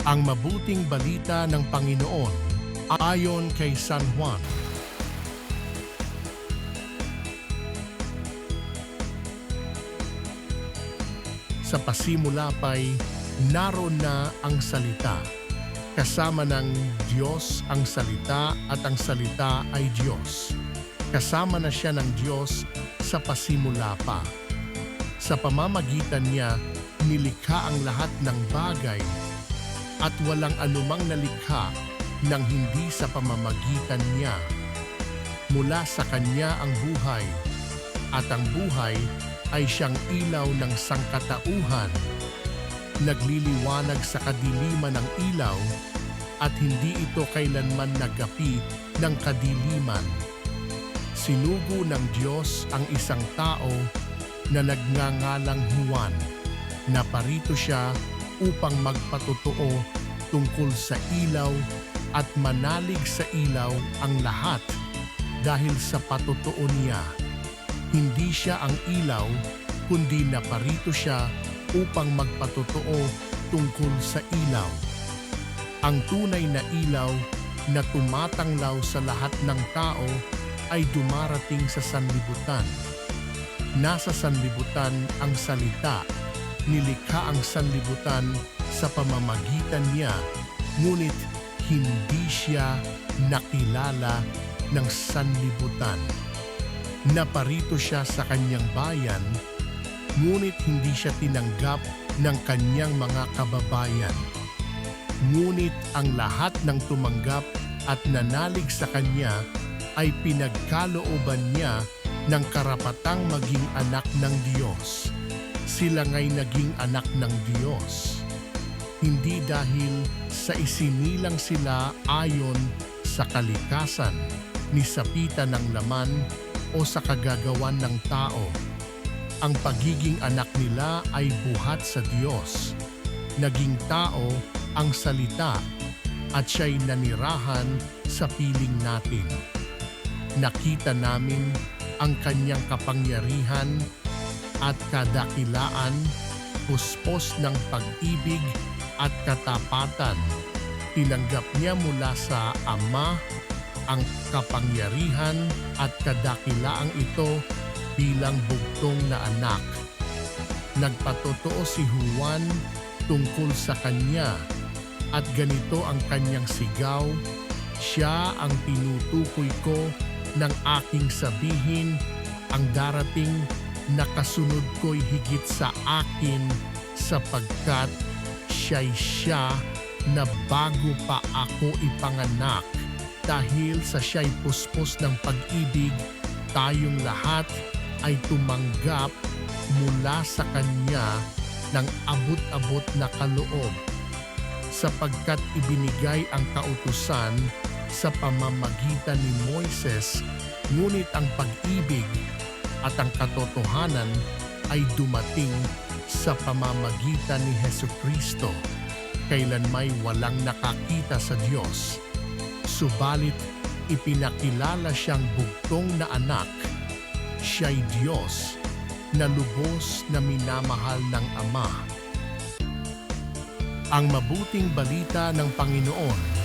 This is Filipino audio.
Ang mabuting balita ng Panginoon ayon kay San Juan. Sa pasimula pa'y naroon na ang salita. Kasama ng Diyos ang salita at ang salita ay Diyos. Kasama na siya ng Diyos sa pasimula pa. Sa pamamagitan niya, nilikha ang lahat ng bagay at walang anumang nalikha nang hindi sa pamamagitan niya. Mula sa kanya ang buhay, at ang buhay ay siyang ilaw ng sangkatauhan. Nagliliwanag sa kadiliman ng ilaw at hindi ito kailanman nagapi ng kadiliman. Sinugo ng Diyos ang isang tao na nagngangalang Juan. Naparito siya upang magpatotoo tungkol sa ilaw at manalig sa ilaw ang lahat dahil sa patotoo niya. Hindi siya ang ilaw, kundi naparito siya upang magpatotoo tungkol sa ilaw. Ang tunay na ilaw na tumatanglaw sa lahat ng tao ay dumarating sa sanlibutan. Nasa sanlibutan ang salita. Nilikha ang sanlibutan sa pamamagitan niya, ngunit hindi siya nakilala ng sanlibutan. Naparito siya sa kanyang bayan, ngunit hindi siya tinanggap ng kanyang mga kababayan. Ngunit ang lahat ng tumanggap at nanalig sa kanya ay pinagkalooban niya ng karapatang maging anak ng Diyos. Sila nga'y naging anak ng Diyos, hindi dahil sa isinilang sila ayon sa kalikasan, ni sapitan ng laman o sa kagagawan ng tao. Ang pagiging anak nila ay buhat sa Diyos. Naging tao ang salita at siya'y nanirahan sa piling natin. Nakita namin ang kanyang kapangyarihan at kadakilaan, puspos ng pag-ibig at katapatan. Tinanggap niya mula sa Ama ang kapangyarihan at kadakilaang ito bilang bugtong na anak. Nagpatotoo si Juan tungkol sa kanya at ganito ang kanyang sigaw, "Siya ang tinutukoy ko ng aking sabihin, ang darating na kasunod ko'y higit sa akin sapagkat siya'y siya na bago pa ako ipanganak. Dahil sa siya'y puspos ng pag-ibig, tayong lahat ay tumanggap mula sa kanya ng abot-abot na kaloob. Sapagkat ibinigay ang kautusan sa pamamagitan ni Moises, ngunit ang pag-ibig at ang katotohanan ay dumating sa pamamagitan ni Hesukristo. Kailanmay walang nakakita sa Diyos, subalit ipinakilala siyang bugtong na anak. Siya'y Diyos na lubos na minamahal ng Ama. Ang mabuting balita ng Panginoon